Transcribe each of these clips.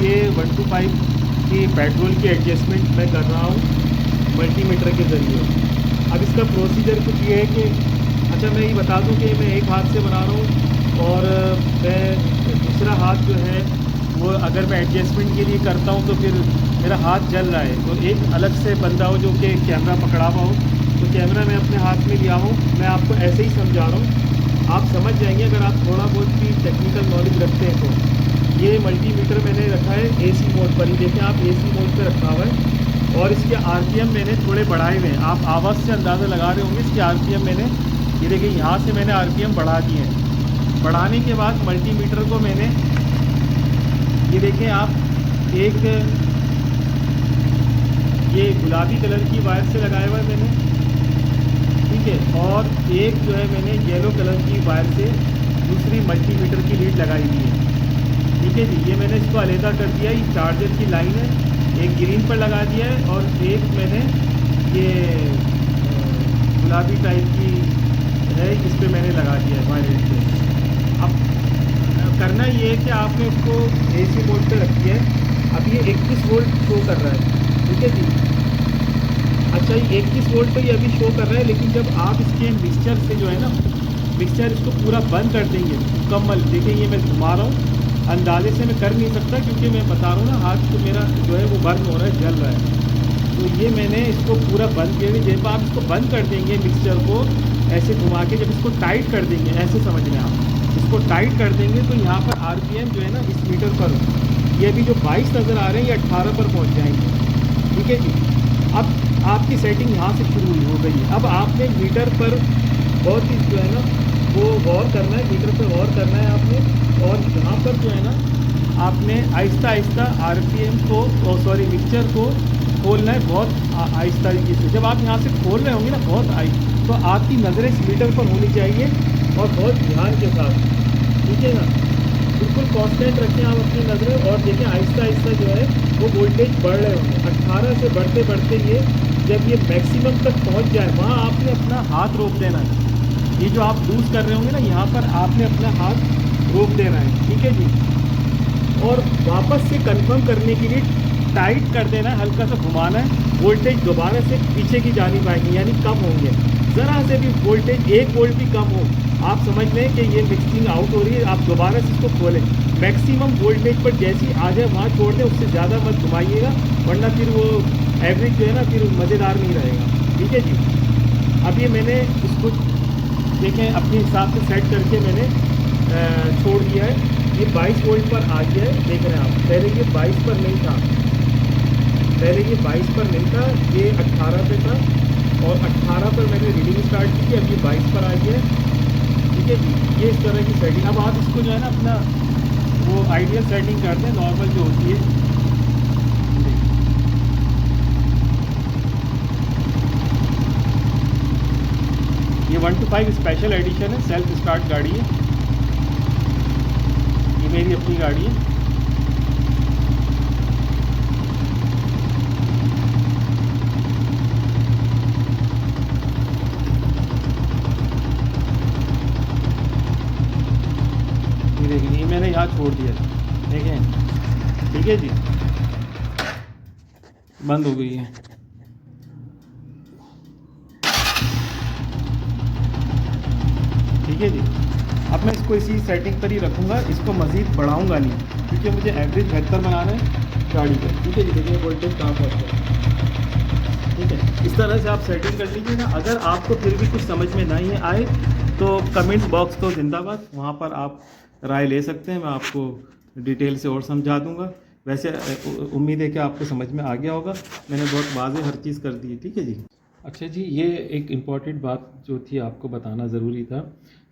ये 125 की पेट्रोल की एडजस्टमेंट मैं कर रहा हूँ मल्टीमीटर के ज़रिए। अब इसका प्रोसीजर कुछ ये है कि अच्छा मैं ये बता दूं कि मैं एक हाथ से बना रहा हूँ और मैं दूसरा हाथ जो है वो अगर मैं एडजस्टमेंट के लिए करता हूँ तो फिर मेरा हाथ जल रहा है, तो एक अलग से बंदा हो जो कि कैमरा पकड़ा हुआ हो, तो कैमरा मैं अपने हाथ में लिया हूँ। मैं आपको ऐसे ही समझा रहा हूँ, आप समझ जाएंगे अगर आप थोड़ा बहुत भी टेक्निकल नॉलेज रखते हैं तो। ये मल्टीमीटर मैंने रखा है एसी मोड पर ही, देखें आप एसी मोड पर रखा हुआ है और इसके आरपीएम मैंने थोड़े बढ़ाए हुए हैं। आप आवाज़ से अंदाज़ा लगा रहे होंगे इसके आरपीएम मैंने, ये देखिए यहाँ से मैंने आरपीएम बढ़ा दिए हैं। बढ़ाने के बाद मल्टीमीटर को मैंने, ये देखें आप, एक ये गुलाबी कलर की वायर से लगाया हुआ है मैंने, ठीक है, और एक जो है मैंने येलो कलर की वायर से दूसरी मल्टीमीटर की लीड लगाई हुई है, ठीक है जी। ये मैंने इसको अलहदा कर दिया, ये चार्जर की लाइन है, एक ग्रीन पर लगा दिया है और एक मैंने ये गुलाबी टाइप की है इस पर मैंने लगा दिया है वायर पे। अब करना ये है कि आपने उसको एसी मोड पे रखी है। अब ये 21 वोल्ट शो कर रहा है, ठीक है जी। अच्छा ये 21 वोल्ट तो ये अभी शो कर रहा है, लेकिन जब आप इसके मिक्सचर से जो है ना, मिक्सचर इसको पूरा बंद कर देंगे मुकम्मल, देखिए ये मैं घुमा रहा हूँ, अंदाजे से मैं कर नहीं सकता क्योंकि मैं बता रहा हूँ ना हाथ तो मेरा जो है वो बर्न हो रहा है, जल रहा है। तो ये मैंने इसको पूरा बंद किया। जब आप इसको बंद कर देंगे मिक्सचर को ऐसे घुमा के, जब इसको टाइट कर देंगे, ऐसे समझ लें आप, इसको टाइट कर देंगे तो यहाँ पर आरपीएम जो है ना इस मीटर पर, ये अभी जो 22 नज़र आ रहे हैं ये 18 पर पहुँच जाएंगे, ठीक है जी। अब आपकी सेटिंग यहाँ से शुरू हुई हो गई है। अब आपने मीटर पर बहुत ही जो है ना वो गौर करना है, मीटर पर गौर करना है आपने, और यहाँ पर जो है ना आपने आहिस्ता आहिस्ता आरपीएम को, सॉरी मिक्सचर को खोलना है बहुत आहिस्ता तरीके से। जब आप यहाँ से खोल रहे होंगे ना बहुत आहिस्ता, तो आपकी नज़रें इस मीटर पर होनी चाहिए और बहुत ध्यान के साथ, ठीक है ना, बिल्कुल कांस्टेंट रखें आप अपनी नज़रें और देखें आहिस्ता आहिस्ता जो है वो वोल्टेज बढ़ रहे होंगे। 18 से बढ़ते बढ़ते ये जब ये मैक्सिमम तक पहुंच जाए वहाँ आपने अपना हाथ रोक देना है। ये जो आप लूज़ कर रहे होंगे ना यहाँ पर आपने अपना हाथ रोक देना है, ठीक है जी। और वापस से कंफर्म करने के लिए टाइट कर देना है, हल्का सा घुमाना है, वोल्टेज दोबारा से पीछे की जानी पाएंगे यानी कम होंगे। ज़रा से भी वोल्टेज 1 वोल्ट भी कम हो, आप समझ लें कि ये मिक्सिंग आउट हो रही है। आप दोबारा से इसको खोलें, मैक्सिमम वोल्टेज पर जैसी आ जाए वहाँ छोड़ दें, उससे ज़्यादा मत घुमाइएगा वरना फिर वो एवरेज जो है ना फिर मज़ेदार नहीं रहेगा, ठीक है जी। अब ये मैंने इसको देखें अपने हिसाब से सेट करके मैंने छोड़ दिया है। ये 22 वोल्ट पर आ गया है, देख रहे हैं आप, पहले ये 22 पर नहीं था, पहले ये 22 पर नहीं था, ये 18 पे था और 18 पर मैंने रीडिंग स्टार्ट की थी, अब ये 22 पर आ गया है, ठीक है जी। ये इस तरह की सेटिंग। अब आप इसको जो है ना अपना वो आइडियल सेटिंग करते हैं, नॉर्मल जो होती है। ये 125 स्पेशल एडिशन है, सेल्फ स्टार्ट गाड़ी है, ये मेरी अपनी गाड़ी है। ये देखिए ये मैंने यहाँ छोड़ दिया, देखें, ठीक है जी, बंद हो गई है। ठीक है जी। अब मैं इसको इसी सेटिंग पर ही रखूँगा, इसको मज़ीद बढ़ाऊँगा नहीं क्योंकि मुझे एवरेज बेहतर बनाना है गाड़ी का, ठीक है जी। देखिए वोल्टेज कहाँ पहुँच गया, ठीक है। इस तरह से आप सेटिंग कर लीजिएगा। अगर आपको फिर भी कुछ समझ में नहीं आए तो कमेंट्स बॉक्स तो जिंदाबाद, वहाँ पर आप राय ले सकते हैं, मैं आपको डिटेल से और समझा दूँगा। वैसे उम्मीद है कि आपको समझ में आ गया होगा, मैंने बहुत वाज़ेह हर चीज़ कर दी है, ठीक है जी। अच्छा जी, ये एक इम्पॉर्टेंट बात जो थी आपको बताना ज़रूरी था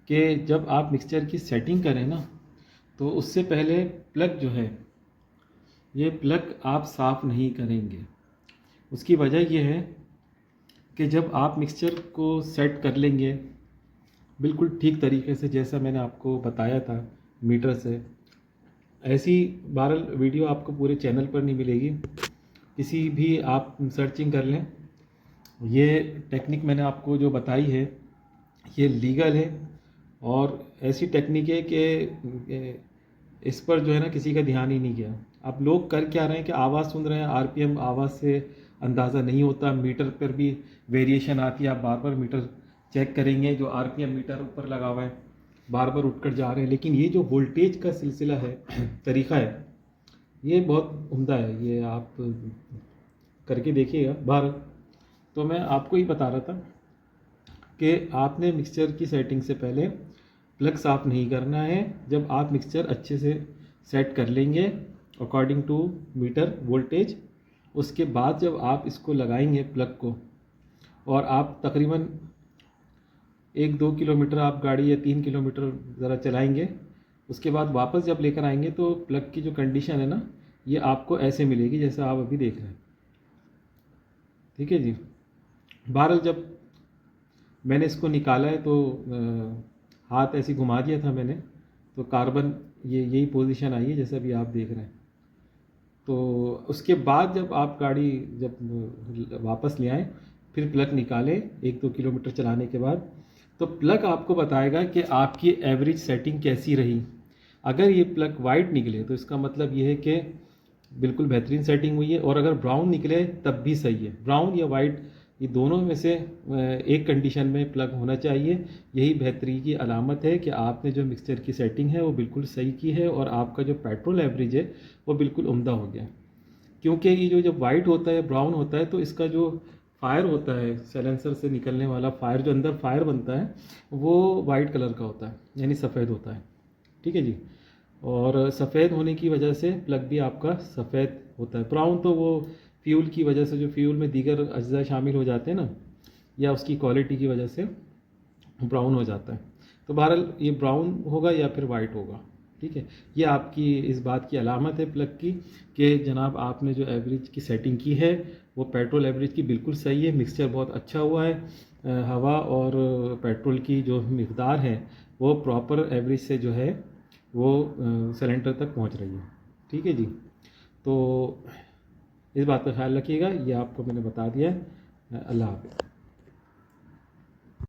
कि जब आप मिक्सचर की सेटिंग करें ना तो उससे पहले प्लग जो है, ये प्लग आप साफ़ नहीं करेंगे। उसकी वजह यह है कि जब आप मिक्सचर को सेट कर लेंगे बिल्कुल ठीक तरीके से जैसा मैंने आपको बताया था मीटर से, ऐसी वायरल वीडियो आपको पूरे चैनल पर नहीं मिलेगी। किसी भी आप सर्चिंग कर लें, ये टेक्निक मैंने आपको जो बताई है ये लीगल है और ऐसी टेक्निक है कि इस पर जो है ना किसी का ध्यान ही नहीं गया। अब लोग कर क्या रहे हैं कि आवाज़ सुन रहे हैं, आरपीएम आवाज़ से अंदाज़ा नहीं होता, मीटर पर भी वेरिएशन आती है, आप बार बार मीटर चेक करेंगे, जो आरपीएम मीटर ऊपर लगा हुआ है बार बार उठकर जा रहे हैं। लेकिन ये जो वोल्टेज का सिलसिला है, तरीक़ा है, ये बहुत उम्दा है, ये आप करके देखिएगा बाहर। तो मैं आपको ही बता रहा था कि आपने मिक्सचर की सेटिंग से पहले प्लग साफ़ नहीं करना है। जब आप मिक्सचर अच्छे से सेट कर लेंगे अकॉर्डिंग टू मीटर वोल्टेज, उसके बाद जब आप इसको लगाएंगे प्लग को, और आप तकरीबन 1-2 किलोमीटर आप गाड़ी या 3 किलोमीटर ज़रा चलाएंगे, उसके बाद वापस जब लेकर आएंगे तो प्लग की जो कंडीशन है ना, ये आपको ऐसे मिलेगी जैसा आप अभी देख रहे हैं। ठीक है जी। बहरहाल जब मैंने इसको निकाला है तो हाथ ऐसे घुमा दिया था मैंने, तो कार्बन ये यही पोजीशन आई है जैसा भी आप देख रहे हैं। तो उसके बाद जब आप गाड़ी जब वापस ले आएँ, फिर प्लग निकालें 1-2 किलोमीटर चलाने के बाद, तो प्लग आपको बताएगा कि आपकी एवरेज सेटिंग कैसी रही। अगर ये प्लग वाइट निकले तो इसका मतलब ये है कि बिल्कुल बेहतरीन सेटिंग हुई है, और अगर ब्राउन निकले तब भी सही है। ब्राउन या वाइट ये दोनों में से एक कंडीशन में प्लग होना चाहिए। यही बेहतरी की अलामत है कि आपने जो मिक्सचर की सेटिंग है वो बिल्कुल सही की है, और आपका जो पेट्रोल एवरेज है वो बिल्कुल उम्दा हो गया। क्योंकि ये जो जब वाइट होता है, ब्राउन होता है, तो इसका जो फायर होता है, साइलेंसर से निकलने वाला फायर, जो अंदर फायर बनता है, वो वाइट कलर का होता है, यानी सफ़ेद होता है। ठीक है जी। और सफ़ेद होने की वजह से प्लग भी आपका सफ़ेद होता है। ब्राउन तो वो फ्यूल की वजह से, जो फ्यूल में दीगर अज्जा शामिल हो जाते हैं ना, या उसकी क्वालिटी की वजह से ब्राउन हो जाता है। तो बहरहाल ये ब्राउन होगा या फिर वाइट होगा। ठीक है, ये आपकी इस बात की अलामत है प्लग की कि जनाब आपने जो एवरेज की सेटिंग की है वो पेट्रोल एवरेज की बिल्कुल सही है। मिक्सचर बहुत अच्छा हुआ है, हवा और पेट्रोल की जो मिक़दार है वो प्रॉपर एवरेज से जो है वो सिलेंडर तक पहुंच रही है। ठीक है जी। तो इस बात का ख्याल रखिएगा, ये आपको मैंने बता दिया है। अल्लाह हाफ़िज़।